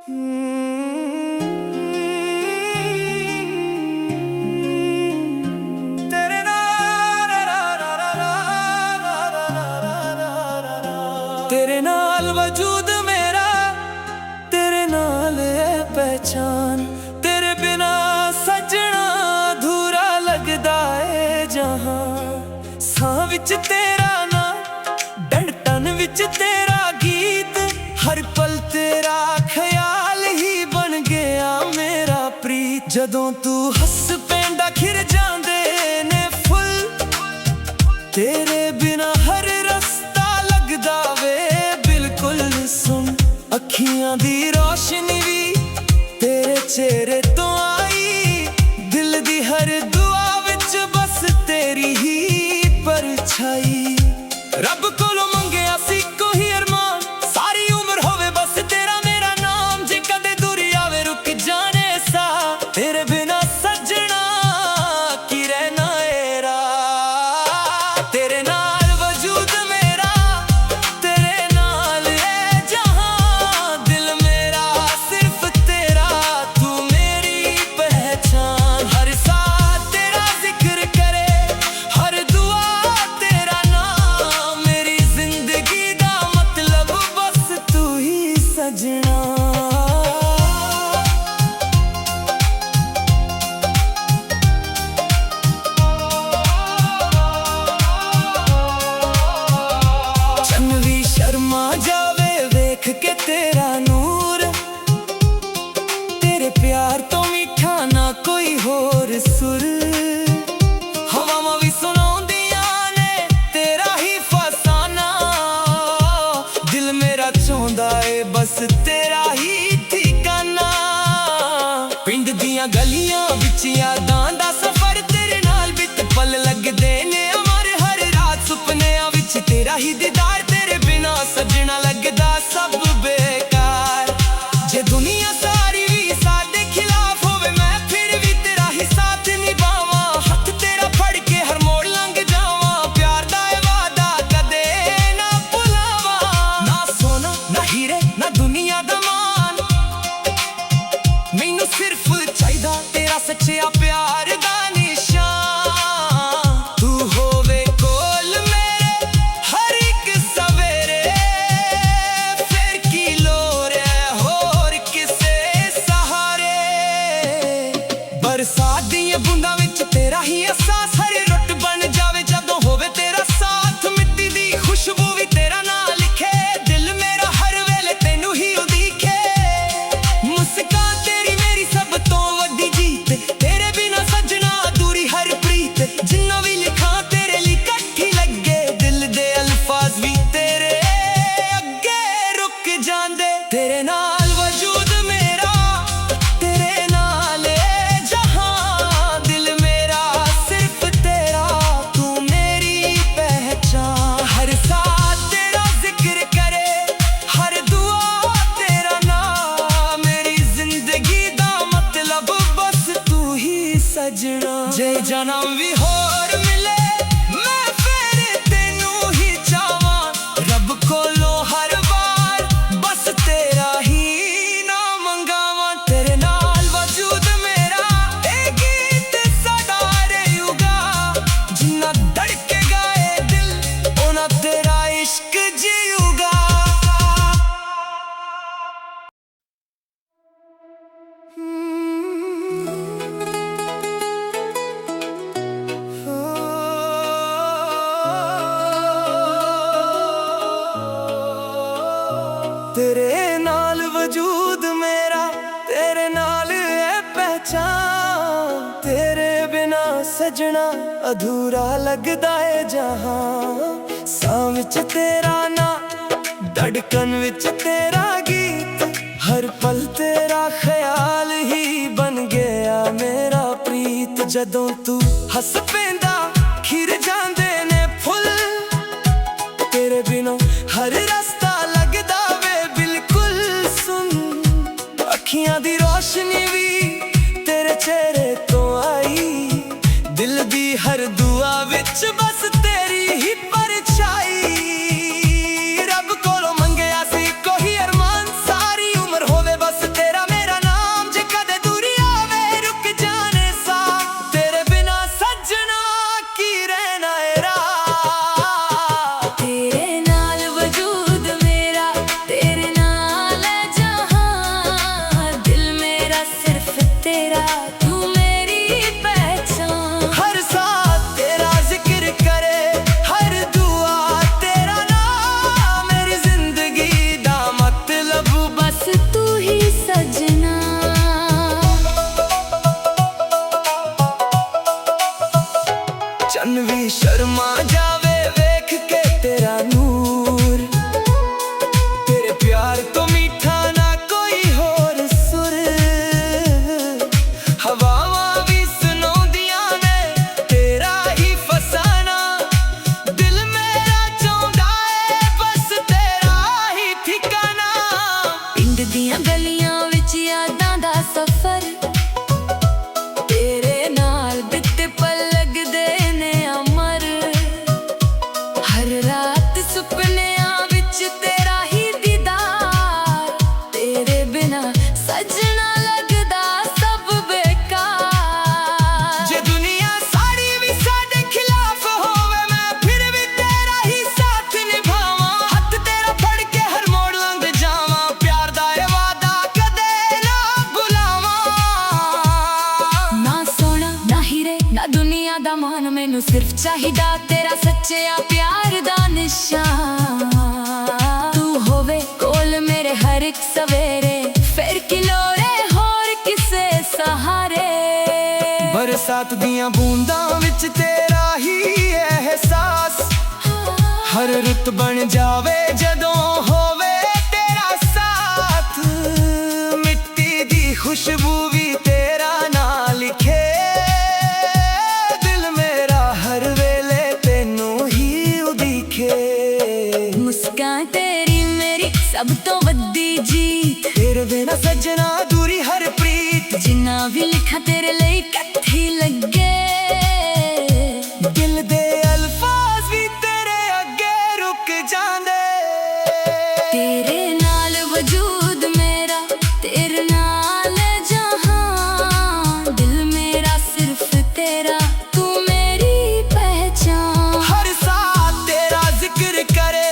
तेरे नाल वजूद मेरा, तेरे नाल है पहचान। तेरे बिना सजना अधूरा लगदा है जहां। सां विच तेरा ना, धड़कन विच तेरा गीत, हर पल तेरा ख्याल ही बन गया मेरा प्रीत। जदों तू हस पैंदा खिर जांदे ने फुल, तेरे बिना हर रस्ता लगदा वे बिल्कुल सुन। अखियां दी रोशनी भी तेरे चेहरे तो आई, दिल दी हर दुआ विच बस तेरी ही परछाई। रब कोलों मंगया सी कोई अरमान, सारी उम्र होवे बस तेरा मेरा नाम। जे कदे दूरी आवे रुक जाने सा, तेरे बिना सजना की रहना एरा। तेरे नाल वजूद मेरा, तेरे नाल है जहां। दिल मेरा सिर्फ तेरा, तू मेरी पहचान। हर साथ तेरा जिक्र करे, हर दुआ तेरा नाम। मेरी जिंदगी दा मतलब बस तू ही सजना। शर्मा जावे वेख के तेरा नूर, तेरे प्यार तो मीठा ना कोई होर सुर। हवावां भी सुनाउंदियां ने तेरा ही फसाना, दिल मेरा चाहुंदा है बस तेरा ही ठिकाना। पिंड दियां गलियां विच यादां दा सफर, तेरे नाल बित पल लगदे ने अमर। हर रात सुपनियां विच तेरा ही दीदार, तेरे बिना सजना लगदा सब बेकार। जे दुनिया सारी भी साडे खिलाफ होवे, मैं फिर भी तेरा ही साथ निभावां। हथ तेरा फड़ के हर मोड़ लंघ जावां, प्यार दा ए वादा कदे ना भुलावां। ना सोना ना हीरे ना दुनिया दा मान, मैनू सिर्फ चाहीदा तेरा सच्चा प्यार दा निशान। तू होवे कोल मेरे हर एक सवेरे, फिर की लोड़ है होर किसे सहारे। बरसात दियां बूंदां विच तेरा ही एहसास, हर रुट बन जावे जदों होवे तेरा साथ। मिट्टी दी खुशबू भी तेरा नाम लिखे, दिल मेरा हर वेले तैनू ही उदीखे। मुस्कान तेरी मेरी सब तो वड्डी जीत, तेरे बिना सजना अधूरी हर प्रीत। जिन्ना भी लिखा तेरे लिए कट्ठी लगे, दिल दे अल्फाज भी तेरे अगे रुक जांदे। तेरे नाल वजूद मेरा, तेरे नाल है जहां। दिल मेरा सिर्फ तेरा, तू मेरी पहचान। हर साथ तेरा जिक्र करे, हर दुआ तेरा नाम। मेरी जिंदगी दा मतलब बस तू ही सजना। जे जन्म भी होर मिले, मैं फिर तेनू ही चाहवां। रब कोलों हर बार बस तेरा ही नाम मंगावां। तेरे नाल वजूद मेरा, ए गीत सदा रहूगा। जिन्ना धड़केगा ए दिल, ओना तेरा इश्क जीऊगा। तेरे नाल वजूद मेरा, तेरे नाल है पहचान। तेरे बिना सजना अधूरा लगदा है जहां। सां विच तेरा ना, धड़कन विच तेरा गीत, हर पल तेरा ख्याल ही बन गया मेरा प्रीत। जदों तू हस पैंदा खिर जांदे ने फुल, तेरे बिना हर रस्ता लगदा वे बिल्कुल सुन। अखियां दी रोशनी भी तेरे चेहरे तो आई, दिल दी हर दुआ विच बस तेरी ही परछाई। रब कोलों मंगया सी कोई अरमान, सारी उम्र होवे बस तेरा ਮੈਨੂੰ ਸਿਰਫ ਚਾਹੀਦਾ ਤੇਰਾ ਸੱਚਿਆ ਪਿਆਰ ਦਾ ਨਿਸ਼ਾਨ। ਤੂੰ ਹੋਵੇ ਕੋਲ ਮੇਰੇ ਹਰ ਇੱਕ ਸਵੇਰੇ, ਫਿਰ ਕੀ ਲੋੜ ਏ ਹੋਰ ਕਿਸੇ ਸਹਾਰੇ। ਬਰਸਾਤ ਦੀਆਂ ਬੂੰਦਾਂ ਵਿੱਚ ਤੇਰਾ ਹੀ ਅਹਿਸਾਸ, ਹਰ ਰੁੱਤ ਬਣ ਜਾਵੇ ਜਦੋਂ ਹੋਵੇ ਤੇਰਾ ਸਾਥ। ਮਿੱਟੀ ਦੀ ਖੁਸ਼ਬੂ ਵੀ ਤੇਰਾ ਨਾਂ ਲਿਖੇ, ਦਿਲ ਮੇਰਾ ਹਰ ਵੇਲੇ ਤੈਨੂੰ ਹੀ ਉਡੀਕੇ। ਮੁਸਕਾਨ ਤੇਰੀ ਮੇਰੀ ਸਭ ਤੋਂ ਵੱਡੀ ਜੀਤ, ਤੇਰੇ ਬਿਨਾਂ ਸੱਜਣਾ ਅਧੂਰੀ ਹਰ ਪ੍ਰੀਤ। ਜਿੰਨਾ ਵੀ ਲਿਖਾਂ ਤੇਰੇ ਲਈ ਇਕੱਠੀ ਲੱਗੇ, ਦਿਲ ਦੇ ਅਲਫਾਜ਼ ਵੀ ਤੇਰੇ ਅੱਗੇ ਰੁਕ ਜਾਂਦੇ। ਤੇਰੇ ਨਾਲ ਵਜੂਦ ਮੇਰਾ, ਤੇਰੇ ਨਾਲ ਜਹਾਨ। ਦਿਲ ਮੇਰਾ ਸਿਰਫ ਤੇਰਾ, ਤੂੰ ਮੇਰੀ ਪਹਿਚਾਨ। ਹਰ ਸਾਥ ਤੇਰਾ ਜ਼ਿਕਰ ਕਰੇ,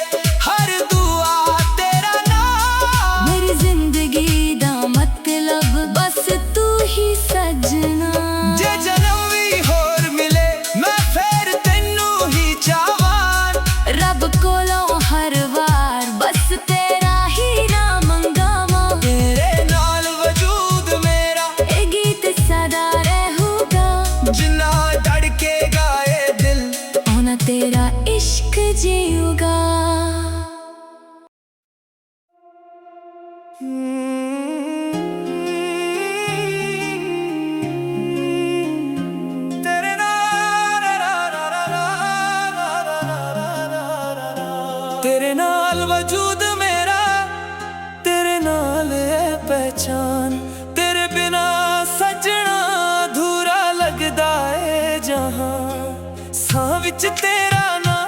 ਹਰ ਦੁਆ ਤੇਰਾ ਨਾਮ। ਮੇਰੀ ਜ਼ਿੰਦਗੀ ਦਾ ਮਤਲਬ ਬਸ ਤੂੰ ਹੀ ਸਜਣਾ। ਜੇ ਜਨਮ ਵੀ ਹੋਰ ਮਿਲੇ ਮੈਂ ਫੇਰ ਤੈਨੂੰ ਹੀ ਚਾਹਵਾਂ। ਰੱਬ ਕੋਲੋਂ ਹਰ ਵਾਰ ਬਸ ਤੇਰਾ ਹੀ ਨਾਮ ਮੰਗਾਵਾਂ। ਤੇਰੇ ਨਾਲ ਵਜੂਦ ਮੇਰਾ, ਇਹ ਗੀਤ ਸਦਾ ਰਹੂਗਾ। ਜਿੰਨਾ ਧੜਕੇਗਾ ਇਹ ਦਿਲ, ਉਹਨਾਂ ਤੇਰਾ ਇਸ਼ਕ ਜੀਊਗਾ। ਤੇਰੇ ਨਾਲ ਵਜੂਦ ਮੇਰਾ, ਤੇਰੇ ਨਾਲ ਇਹ ਪਹਿਚਾਨ। ਤੇਰੇ ਬਿਨਾ ਸੱਜਣਾ ਅਧੂਰਾ ਲੱਗਦਾ ਏ ਜਹਾਂ। ਸਾਹ ਵਿੱਚ ਤੇਰਾ ਨਾਂ,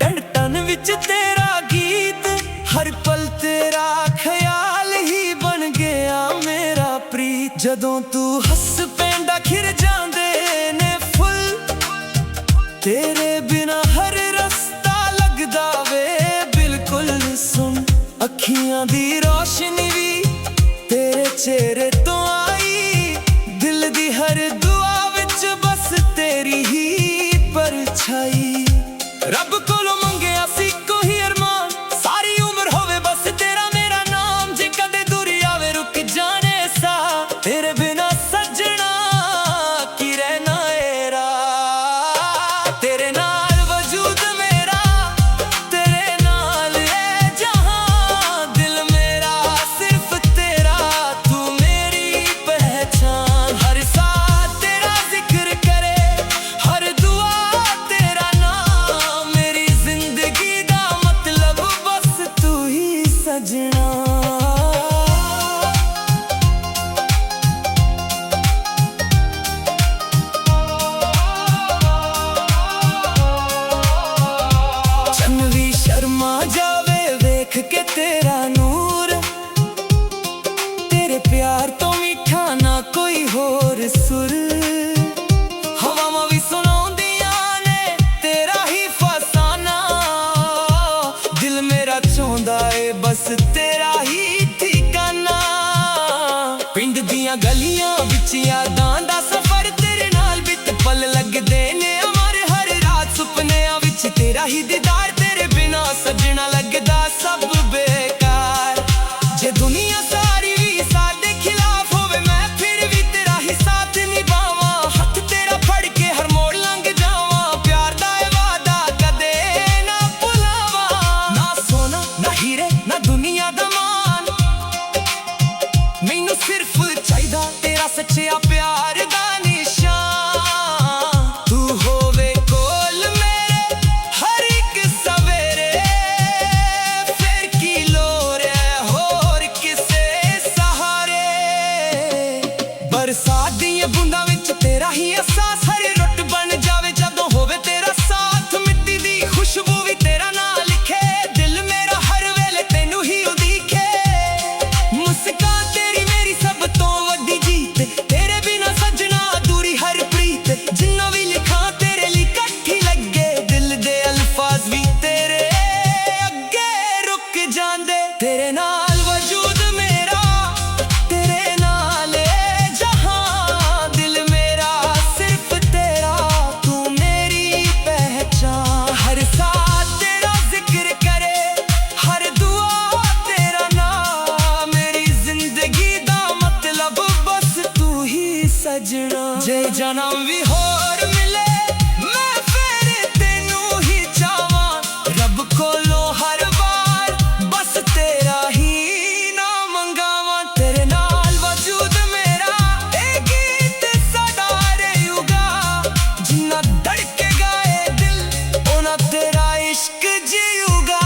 ਧੜਕਣ ਵਿੱਚ ਤੇਰਾ ਗੀਤ, ਹਰ ਪਲ ਤੇਰਾ ਖਿਆਲ ਹੀ ਬਣ ਗਿਆ ਮੇਰਾ ਪ੍ਰੀਤ। ਜਦੋਂ ਤੂੰ ਹੱਸ ਪੈਂਦਾ ਖਿਰ ਜਾਂਦੇ ਨੇ ਫੁੱਲ, ਤੇਰੇ ਬਿਨਾ ਹਰ ਰਸਤਾ ਲੱਗਦਾ ਵੇ ਬਿਲਕੁਲ ਸੁੰਨ। ਅੱਖੀਆਂ ਦੀ ਰੋਸ਼ਨੀ ਵੀ ਤੇਰੇ ਚਿਹਰੇ ਤੋਂ ਆਈ, ਦਿਲ ਦੀ ਹਰ ਦੁਆ ਵਿੱਚ ਬਸ ਤੇਰੀ ਹੀ ਪਰਛਾਈ। ਰੱਬ ਕੋਲੋਂ ਮੰਗਿਆ ਸੀ ਕੋਈ ਅਰਮਾਨ, ਸਾਰੀ ਉਮਰ ਹੋਵੇ ਬਸ ਤੇਰਾ ਮੇਰਾ ਨਾਮ। ਜੇ ਕਦੇ ਦੂਰੀ ਆਵੇ ਰੁਕ ਜਾਣੇ ਸਾਹ, ਤੇਰੇ ਬਿਨਾ ਸੱਜਣਾ ਕੀ ਰਹਿਣਾ ਏ ਰਾਹ। ਤੇਰੇ ਨਾਲ ਵਜੂਦ ਮੇਰਾ, ਤੇਰੇ ਨਾਲ ਇਹ ਜਹਾਂ। ਦਿਲ ਮੇਰਾ ਸਿਰਫ ਤੇਰਾ, ਤੂੰ ਮੇਰੀ ਪਹਿਚਾਨ। ਹਰ ਸਾਥ ਤੇਰਾ ਜ਼ਿਕਰ ਕਰੇ, ਹਰ ਦੁਆ ਤੇਰਾ ਨਾਮ। ਮੇਰੀ ਜ਼ਿੰਦਗੀ ਦਾ ਮਤਲਬ ਬਸ ਤੂੰ ਹੀ ਸਜਣਾ। ਚੰਨ ਵੀ ਸ਼ਰਮਾ ਜਾਵੇ ਵੇਖ ਕੇ ਤੇਰਾ ਨੂਰ, ਤੇਰੇ ਪਿਆਰ ਤੋਂ ਮਿੱਠਾ ਨਾ ਕੋਈ ਹੋਰ ਸੁਰ। ਹਵਾਵਾਂ ਵੀ ਸੁਣਾਉਂਦੀਆਂ ਨੇ ਤੇਰਾ ਹੀ ਫਸਾਨਾ, ਦਿਲ ਮੇਰਾ ਚਾਹੁੰਦਾ ਏ ਬਸ ਤੇਰਾ ਹੀ ਠਿਕਾਨਾ। ਪਿੰਡ ਦੀਆਂ ਗਲੀਆਂ ਵਿੱਚ ਯਾਦਾਂ ਦਾ ਸਫ਼ਰ, ਤੇਰੇ ਨਾਲ ਬਿਤ ਪਲ ਲੱਗਦੇ ਨੇ ਅਮਰ। ਹਰ ਰਾਤ ਸੁਪਨਿਆਂ ਵਿੱਚ ਤੇਰਾ ਹੀ ਦੀਦਾਰ, ਤੇਰੇ ਬਿਨਾ ਸੱਜਣਾ ਲੱਗਦਾ ਸਭ ਬੇਕਾਰ। ਜੇ ਦੁਨੀਆ ਸਾਰੀ ਵੀ ਸਾਡੇ ਖਿਲਾਫ ਹੋਵੇ, ਮੈਂ ਫਿਰ ਵੀ ਤੇਰਾ ਹੀ ਸਾਥ ਨਿਭਾਵਾਂ। ਹੱਥ ਤੇਰਾ ਫੜ ਕੇ ਹਰ ਮੋੜ ਲੰਘ ਜਾਵਾਂ, ਪਿਆਰ ਦਾ ਇਹ ਵਾਦਾ ਕਦੇ ਨਾ ਭੁਲਾਵਾਂ। ਨਾ ਸੋਨਾ ਨਾ ਹੀਰੇ ਨਾ ਦੁਨੀਆ ਦਾ ਮਾਣ, ਮੈਨੂੰ ਸਿਰਫ ਚਾਹੀਦਾ ਤੇਰਾ ਸੱਚਿਆ ਪਿਆਰ। जन्म भी होर मिले मैं फिर तेनू ही चाहवां रब कोलों हर बार बस तेरा ही ना मंगावां तेरे नाल वजूद मेरा ए गीत सदा रहूगा जिन्ना धड़के गाए दिल ओना तेरा इश्क जीऊगा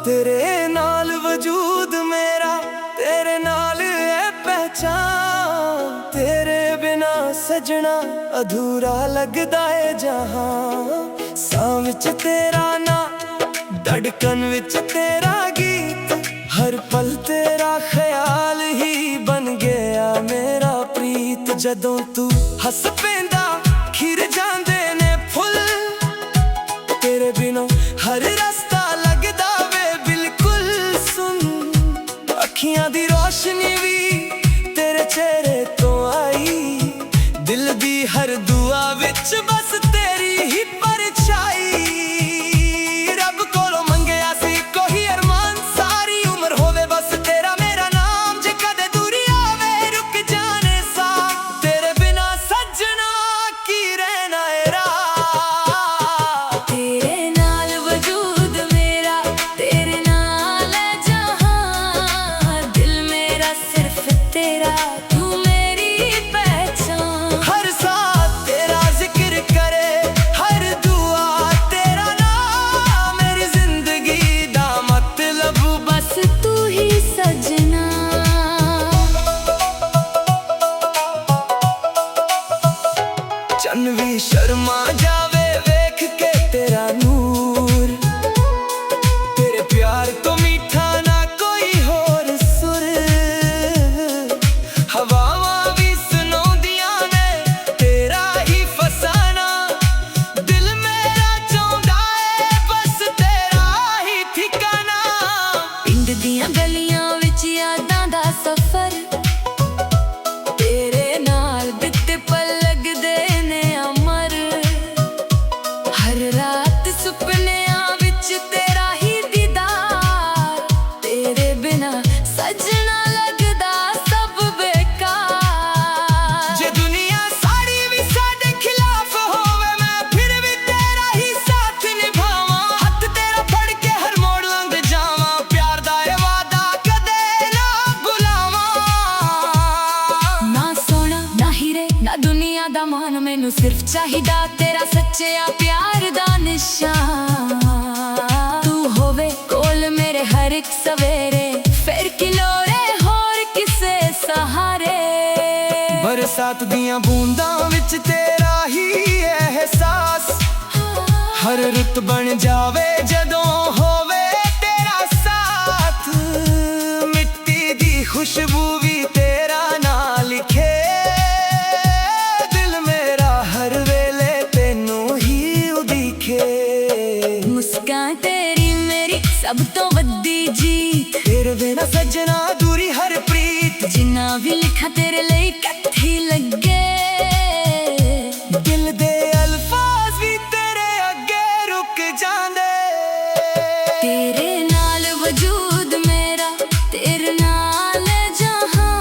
तेरे नाल वजूद मेरा तेरे नाल है पहचान तेरे बिना सजना अधूरा लगदा है जहां सां विच तेरा ना धड़कन विच तेरा गीत हर पल तेरा ख्याल ही बन गया मेरा प्रीत जदों तू हस पैंदा खिर जांदे ने फुल तेरे बिना हर रास्ता लगदा वे बिल्कुल सुन अखियां दी रोशनी भी तेरे चेहरे तो आई दिल दी हर दुआ विच बस तेरी ही परछाई रब कोलों मंगया सी कोई अरमान सारी उम्र होवे बस तेरा मेरा नाम जे कदे दूरी आवे रुक जाने सा तेरे बिना सजना की रहना है राह तेरे नाल वजूद मेरा तेरे नाल है जहां दिल मेरा सिर्फ तेरा तू मेरी पहचान हर साथ तेरा जिक्र करे हर दुआ तेरा नाम मेरी जिंदगी दा मतलब बस तू ही सजना चन भी शर्मा जावे वेख के तेरा नूर तेरे प्यार तो मीठा ना कोई होर सुर हवावां भी सुनाउंदियां ने तेरा ही फसाना दिल मेरा चाहुंदा है बस तेरा ही ठिकाना पिंड दियां गलियां विच यादां दा सफर तेरे नाल बिते पल लगदे ने अमर हर रात सुपनियां विच तेरा ही दीदार तेरे बिना सजना लगदा सब बेकार जे दुनिया साड़ी भी साडे खिलाफ होवे मैं फिर भी तेरा ही साथ निभावां हथ तेरा फड़ के हर मोड़ लंघ जावां प्यार दा ए वादा कदे ना भुलावां ना सोना ना हीरे ना दुनिया दा मान मैनू सिर्फ चाहिदा तेरा सच्चा प्यार दा निशान तू होवे कोल मेरे हर एक सवेरे फिर किलोरे होर किसे सहारे बरसात दियां बूंदां विच तेरा ही एहसास हर रुत बन जावे जदों होवे तेरा साथ मिट्टी दी खुशबू भी तेरा नाम लिखे दिल मेरा हर वेले तेनू ही उदीखे मुस्कान तेरी मेरी सब तो वड्डी जीत तेरे बिना सजना दूरी हर प्रीत जिन्ना भी लिखा तेरे लिए कट्ठी लगे दिल दे अल्फाज भी तेरे अगे रुक जांदे तेरे नाल वजूद मेरा तेरे नाल जहां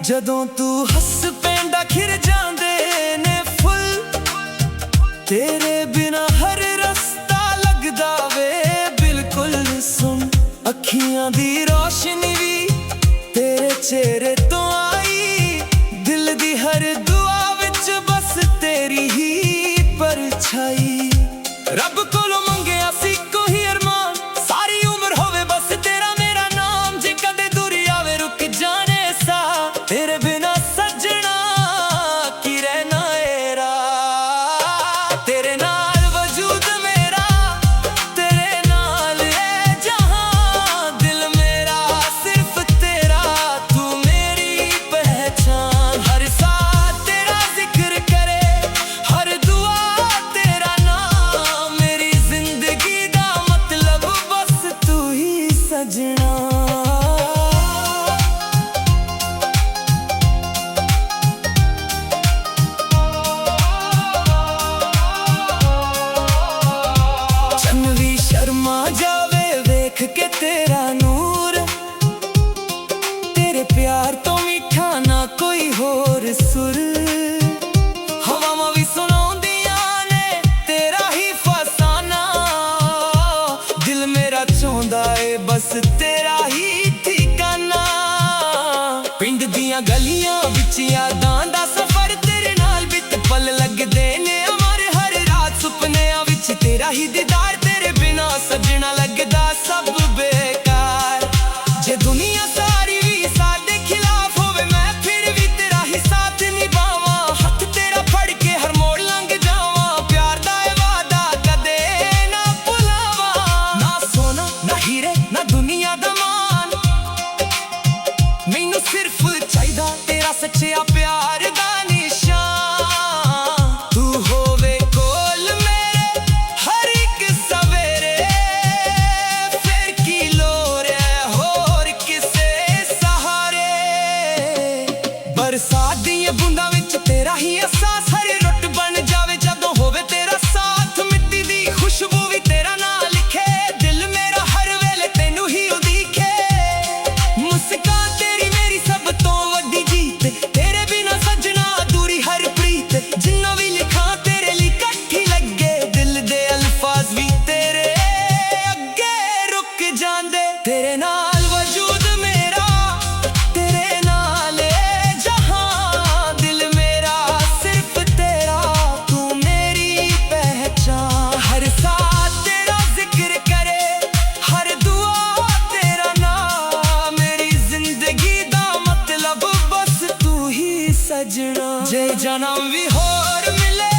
ਜਦੋਂ ਤੂੰ ਹੱਸ ਪੈਂਦਾ ਖਿਰ ਜਾਂਦੇ ਨੇ ਫੁੱਲ ਤੇਰੇ ਬਿਨਾ ਹਰ ਰਸਤਾ ਲੱਗਦਾ ਵੇ ਬਿਲਕੁਲ ਸੁਣ ਅੱਖੀਆਂ ਦੀ ਰੋਸ਼ਨੀ ਵੀ ਤੇਰੇ ਚਿਹਰੇ ਤੋਂ ਆਈ ਦਿਲ ਦੀ ਹਰ ਦੁਆ ਵਿੱਚ ਬਸ ਤੇਰੀ ਹੀ ਪਰਛਾਈ ਰੱਬ ਕੋਲੋਂ ਮੰਗਿਆ ਸੀ ਕੋਈ ਅਰਮਾਨ ਸਾਰੀ ਉਮਰ ਹੋਵੇ ਬਸ ਤੇਰਾ ਮੇਰਾ ਨਾਮ ਜੇ ਕਦੇ ਦੂਰੀ ਆਵੇ ਰੁਕ ਜਾਣੇ ਸਾ ਤੇਰੇ ਬਿਨਾ ਸੱਜਣਾ ਕੀ ਰਹਿਣਾ ਏਰਾ ਤੇਰੇ ਨਾਲ ਵਜੂਦ ਮੇਰਾ ਤੇਰੇ ਨਾਲ ਏ ਜਹਾਂ ਦਿਲ ਮੇਰਾ ਸਿਰਫ ਤੇਰਾ ਤੂੰ ਮੇਰੀ ਪਹਿਚਾਨ ਹਰ ਸਾਹ ਤੇਰਾ ਜ਼ਿਕਰ ਕਰੇ ਹਰ ਦੁਆ ਤੇਰਾ ਨਾਮ ਮੇਰੀ ਜ਼ਿੰਦਗੀ ਦਾ ਮਤਲਬ ਬਸ ਤੂੰ ਹੀ ਸਜਣਾ ਜਾਵੇ ਵੇਖ ਕੇ ਤੇਰਾ ਨੂਰ ਤੇਰੇ ਪਿਆਰ ਤੋਂ ਮਿੱਠਾ ਨਾ ਕੋਈ ਹੋਰ ਸੁਰ ਹਵਾਵਾਂ ਵੀ ਸੁਣਾਉਂਦੀਆਂ ਨੇ ਤੇਰਾ ਹੀ ਫਸਾਨਾ ਦਿਲ ਮੇਰਾ ਚਾਹੁੰਦਾ ਏ ਬਸ ਤੇਰਾ ਹੀ ਠਿਕਾਨਾ ਪਿੰਡ ਦੀਆਂ ਗਲੀਆਂ ਵਿੱਚ ਯਾਦਾਂ ਦਾ ਸਫ਼ਰ ਤੇਰੇ ਨਾਲ ਬਿਤ ਪਲ ਲੱਗਦੇ ਨੇ ਅਮਰ ਹਰ ਰਾਤ ਸੁਪਨਿਆਂ ਵਿੱਚ ਤੇਰਾ ਹੀ ਦੀਦਾਰ ਤੇਰੇ ਬਿਨਾ ਸਜਣਾ ਲੱਗਦਾ ਸਭ ਬੇਕਾਰ ਜੇ ਦੁਨੀਆ ਸਾਰੀ ਵੀ ਸਾਡੇ ਖਿਲਾਫ ਹੋਵੇ ਮੈਂ ਫਿਰ ਵੀ ਤੇਰਾ ਹੀ ਸਾਥ ਨਿਭਾਵਾਂ ਹੱਥ ਤੇਰਾ ਫੜ ਕੇ ਹਰ ਮੋੜ ਲੰਘ ਜਾਵਾਂ ਪਿਆਰ ਦਾ ਇਹ ਵਾਦਾ ਕਦੇ ਨਾ ਭੁਲਾਵਾਂ ਨਾ ਸੋਨਾ ਨਾ ਹੀਰੇ ਨਾ ਦੁਨੀਆ ਦਾ ਮਾਨ ਮੈਨੂੰ ਸਿਰਫ ਚਾਹੀਦਾ ਤੇਰਾ ਸੱਚਾ ਪਿਆਰ ਦਾ ਨਿਸ਼ਾਨ ਤੂੰ ਹੋਵੇ ਕੋਲ ਮੇਰੇ ਹਰ ਇੱਕ ਸਵੇਰੇ ਫਿਰ ਕੀ ਲੋੜ ਹੈ ਹੋਰ ਕਿਸੇ ਸਹਾਰੇ ਬਰਸਾਤ ਦੀਆਂ ਬੂੰਦਾਂ ਵਿੱਚ ਤੇਰਾ ਹੀ ਅਹਿਸਾਸ ਹਰ ਰੁੱਤ ਬਣ ਜਾਵੇ ਜਦੋਂ ਹੋਵੇ ਤੇਰਾ ਸਾਥ ਮਿੱਟੀ ਦੀ ਖੁਸ਼ਬੂ ਵੀ ਤੇਰਾ ਨਾਂ ਲਿਖੇ ਦਿਲ ਮੇਰਾ ਹਰ ਵੇਲੇ ਤੈਨੂੰ ਹੀ ਉਡੀਕੇ ਮੁਸਕਾਨ ਤੇਰੀ ਮੇਰੀ ਸਭ ਤੋਂ ਵੱਡੀ ਜੀਤ ਤੇਰੇ ਬਿਨਾ ਸੱਜਣਾ ਅਧੂਰੀ ਹਰ ਪ੍ਰੀਤ ਜਿੰਨਾ ਵੀ ਲਿਖਾਂ ਤੇਰੇ ਲਈ ਇਕੱਠੀ ਲੱਗੇ ਦਿਲ ਦੇ ਅਲਫਾਜ਼ ਵੀ ਤੇਰੇ ਅੱਗੇ ਰੁਕ ਜਾਂਦੇ ਤੇਰੇ ਨਾਲ ਵਜੂਦ ਮੇਰਾ ਤੇਰੇ ਨਾਲ ਏ ਜਹਾਂ ਦਿਲ ਮੇਰਾ ਸਿਰਫ ਤੇਰਾ ਤੂੰ ਮੇਰੀ ਪਹਿਚਾਨ ਹਰ ਸਾਹ ਤੇਰਾ ਜ਼ਿਕਰ ਕਰੇ ਹਰ ਦੁਆ ਤੇਰਾ ਨਾਮ ਮੇਰੀ ਜ਼ਿੰਦਗੀ ਦਾ ਮਤਲਬ ਬਸ ਤੂੰ ਹੀ ਸਜਣਾ ਜੇ ਜਨਮ ਵੀ ਹੋਰ ਮਿਲੇ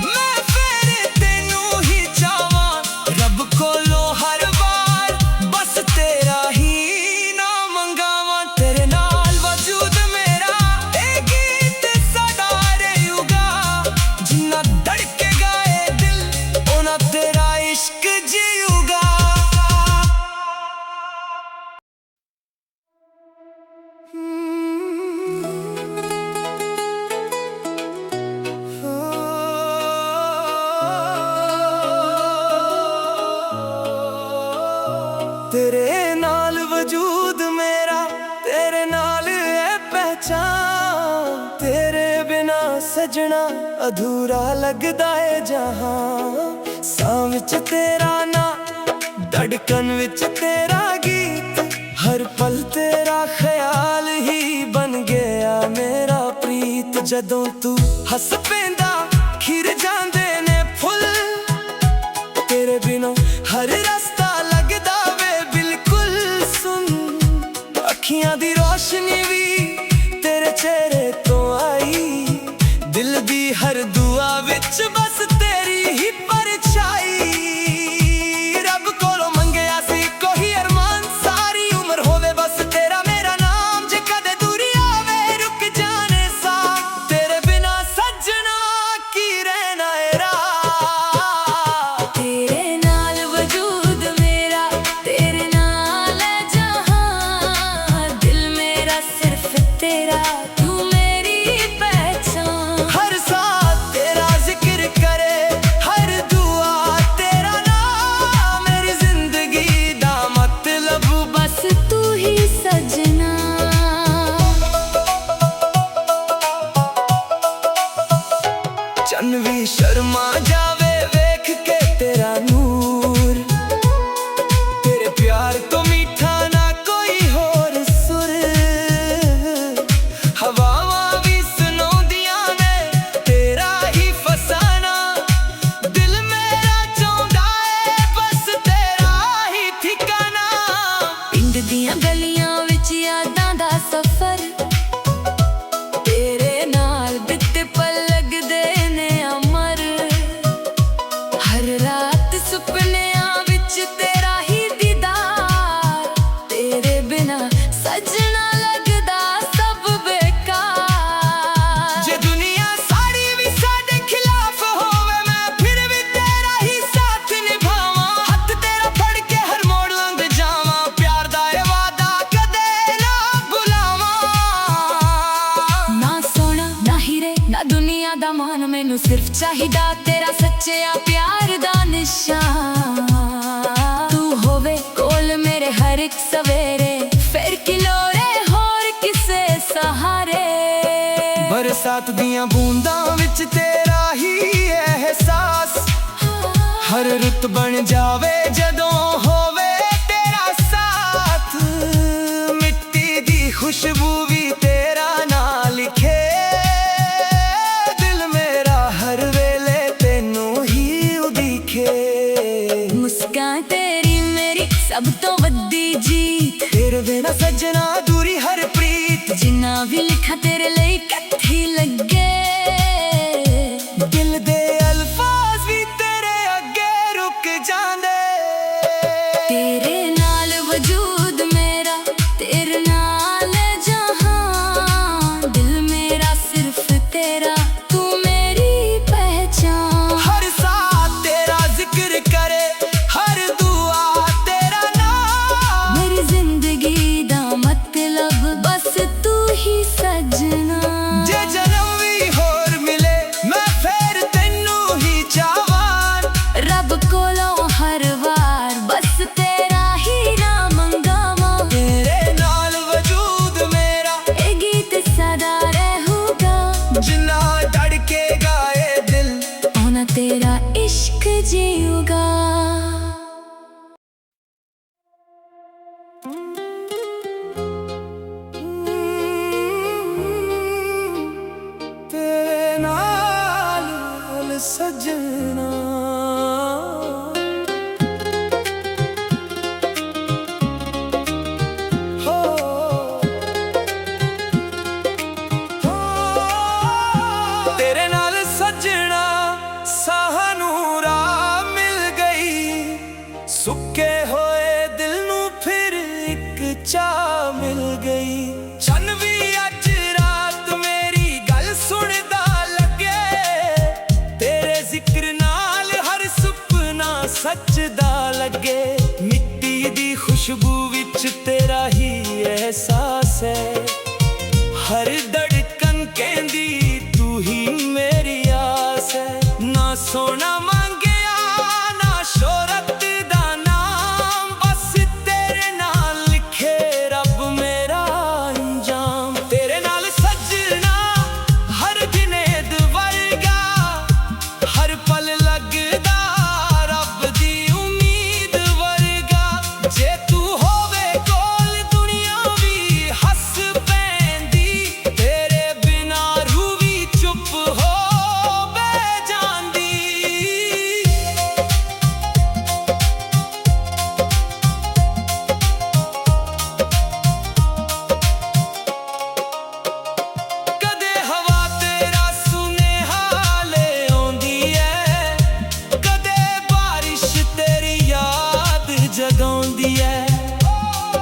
ਮੈਂ ਫਿਰ ਤੈਨੂੰ ਹੀ ਚਾਹਾਂ ਰੱਬ ਕੋਲੋਂ ਹਰ ਵਾਰ ਬਸ ਤੇਰਾ ਹੀ ਨਾਮ ਮੰਗਾਵਾਂ ਤੇਰੇ ਨਾਲ ਵਜੂਦ ਮੇਰਾ ਇਹ ਗੀਤ ਸਦਾ ਰਹੇਗਾ ਜਿੰਨਾ ਧੜਕੇਗਾ ਇਹ ਦਿਲ ਉਹਨਾਂ ਤੇਰਾ ਇਸ਼ਕ ਜੀਊਗਾ ਤੇਰੇ ਨਾਲ ਵਜੂਦ ਮੇਰਾ ਤੇਰੇ ਨਾਲ ਇਹ ਪਹਿਚਾਨ ਤੇਰੇ ਬਿਨਾ ਸਜਣਾ ਅਧੂਰਾ ਲੱਗਦਾ ਏ ਜਹਾਂ ਸਾਹ ਵਿੱਚ ਤੇਰਾ ਨਾਂ ਧੜਕਨ ਵਿੱਚ ਤੇਰਾ ਗੀਤ ਹਰ ਪਲ ਤੇਰਾ ਖਿਆਲ ਹੀ ਬਣ ਗਿਆ ਮੇਰਾ ਪ੍ਰੀਤ ਜਦੋਂ ਤੂੰ ਹੱਸ ਪੈਂਦਾ ਖਿਰ ਜਾਂਦੇ ਨੇ ਫੁੱਲ ਤੇਰੇ ਬਿਨਾ ਹਰ ਰਸਤਾ ਲੱਗਦਾ ਵੇ ਬਿਲਕੁਲ ਸੁਣ ਅੱਖੀਆਂ ਦੀ ਰੋਸ਼ਨੀ ਵੀ ਤੇਰੇ ਚਿਹਰੇ ਤੋਂ ਆਈ ਦਿਲ ਦੀ ਹਰ ਦੁਆ ਵਿੱਚ ਬਸ ਤੇਰੀ ਹੀ ਪਰਛਾਈ ਰੱਬ ਕੋਲੋਂ ਮੰਗਿਆ ਸੀ ਕੋਈ ਅਰਮਾਨ ਸਾਰੀ ਉਮਰ ਹੋਵੇ ਬਸ ਤੇਰਾ ਮੇਰਾ ਨਾਮ ਜੇ ਕਦੇ ਦੂਰੀ ਆਵੇ ਰੁਕ ਜਾਣੇ ਸਾ ਤੇਰੇ ਬਿਨਾ ਸੱਜਣਾ ਕੀ ਰਹਿਣਾ ਏ ਰਾਹ ਤੇਰੇ ਨਾਲ ਵਜੂਦ ਮੇਰਾ ਤੇਰੇ ਨਾਲ ਹੈ ਜਹਾਂ ਦਿਲ ਮੇਰਾ ਸਿਰਫ ਤੇਰਾ ਤੂੰ ਮੇਰੀ सामान, मैनू सिर्फ चाहिदा तेरा सच्चा प्यार दा निशान। तू होवे कोल मेरे हर एक सवेरे, फिर किलोरे होर किसे सहारे। बरसात दियां बूंदां विच तेरा ही एहसास, हर रुत बन जावे जदों होवे तेरा साथ। मिट्टी दी खुशबू भी तेरा नाम लिखे, दिल मेरा हर वेले तेनू ही उदीखे। मुस्कान तेरी मेरी सब तो वड्डी जीत, तेरे बिना सजना दूरी हर प्रीत। जिन्ना भी लिखा तेरे लिए कट्ठी लगे, दिल दे अल्फाज भी तेरे अगे रुक जांदे। तेरे नाल वजूद मेरा, तेरे नाल जहां। दिल मेरा सिर्फ तेरा, तू मेरी पहचान। हर साथ तेरा जिक्र करे, हर दुआ तेरा नाम। मेरी जिंदगी दा मतलब बस तू ही सजना। जे जन्म भी होर मिले मैं फिर तेनू ही चाहवां। रब कोलों हर वार बस तेरा ही नाम मंगावा। तेरे नाल वजूद मेरा, ए गीत सदा रहूगा। जिन्ना डर के गाए दिल, होना तेरा इश्क जीऊगा। तेरे नाल सजना। हो तेरे नाल सजना, सानू राह मिल गई। सुके होए दिल नू फिर एक चाह मिल गई। चन भी अज रात मेरी गल सुनदा लगे, तेरे जिक्र नाल हर सुपना सचदा लगे। मिट्टी दी खुशबू विच तेरा ही एहसास है, हर धड़कन कहंदी तू ही मेरी आस है। ना सोना मांगया ना शोहरत दा नाम, बस तेरे नाल लिखे रब मेरा अंजाम। तेरे नाल सजना हर दिन ईद वर्गा, हर पल लगदा रब दी उम्मीद वर्गा। जे तू होवे कोल दुनिया भी हस पैंदी, तेरे बिना रूह भी चुप हो बे जांदी। कदे हवा तेरा सुनेहा ले आउंदी है, कदे बारिश तेरी याद जगाउंदी है।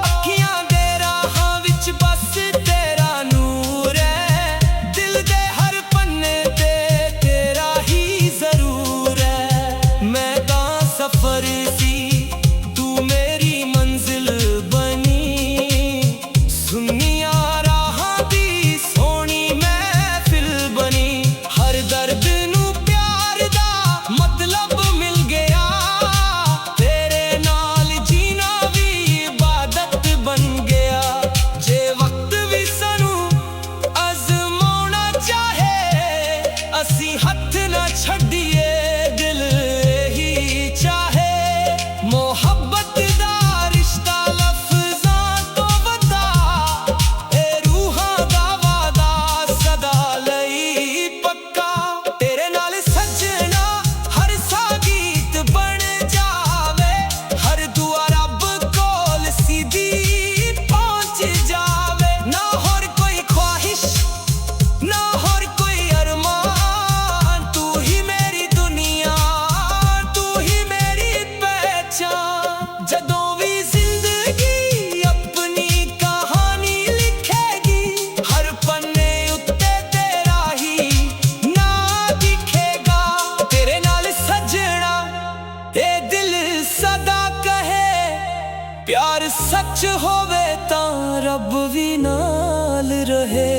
अखियां दे राहां विच बस तेरा नूर है, दिल दे हर पन्ने ते तेरा ही जरूर है। मैं तां सफर सी तू मेरी मंजिल बनी, सुनिया राहां दी सोहनी महफिल बनी। हर दर्द नू प्यार दा मतलब मिल गया, तेरे नाल जीना भी इबादत बन गया। जे वक्त भी सानू अजमाउणा चाहे, असी हथ ना छड्डीए दिल ही चाहे। मोहब्बत दा रिश्ता लफ्ज़ां तो वड्डा, ए रूहां दा वादा सदा लई पक्का। तेरे नाल सजना हर सा गीत बन जावे, हर दुआ रब कोल सीधी पहुंच जावे। ना होर कोई ख्वाहिश ना होर कोई अरमान, तू ही मेरी दुनिया तू ही मेरी पहचान। जदों भी जिंदगी अपनी कहानी लिखेगी, हर पन्ने उत्ते तेरा ही ना दिखेगा। तेरे नाल सजना ए दिल सदा कहे, प्यार सच होवे तां रब भी नाल रहे।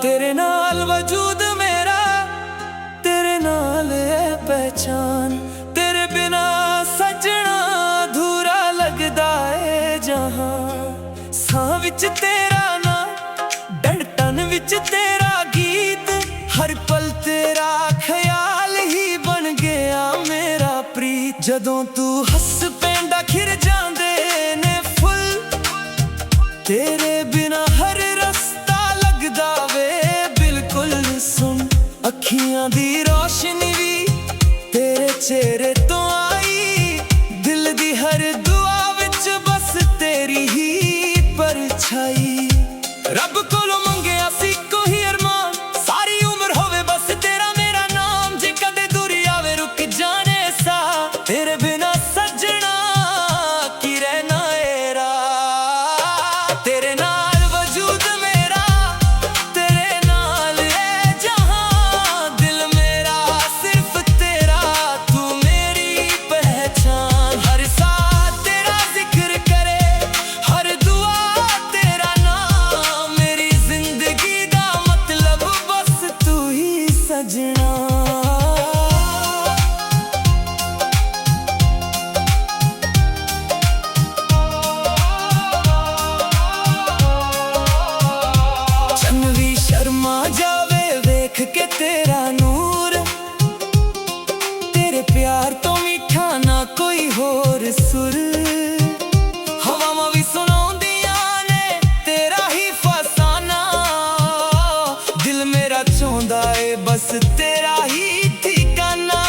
तेरे नाल वजूद मेरा, तेरे नाल है पहचान, तेरे बिना सजना अधूरा लगदा है जहां। सां विच तेरा नाम, धड़कन विच तेरा गीत, हर पल तेरा ख्याल ही बन गया मेरा प्रीत। जदों तू हस पैंदा खिर जांदे ने फुल, तेरे बिना हर रस्ता लगदा वे बिल्कुल सुन। अखियां दी रोशनी भी तेरे चेहरे तो आई, दिल दी हर दुआ विच बस तेरी ही परछाई। रब कोलों मंगिया सी कोई अरमान, सारी उम्र होवे बस तेरा मेरा नाम। जे कदे दूरी आवे रुक जाने सा, तेरे बिना सजना की रहना एरा। तेरे नाल वजूद मेरा, तेरे नाल है जहां। दिल मेरा सिर्फ तेरा, तू मेरी पहचान। हर साथ तेरा जिक्र करे, हर दुआ तेरा नाम। मेरी जिंदगी दा मतलब बस तू ही सजना। चन्न भी शर्मा जावे वेख के तेरा नूर, तेरे प्यार तो मीठा ना कोई होर सुर। हवावां भी सुनाउंदियां ने तेरा ही फसाना, दिल मेरा चाहुंदा है बस तेरा ही ठिकाना।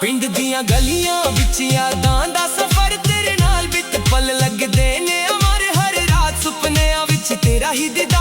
पिंड दियां गलियां विच यादां दा सफर, तेरे नाल बित पल लगदे ने अमर। हर रात सुपनियां विच तेरा ही दीदार।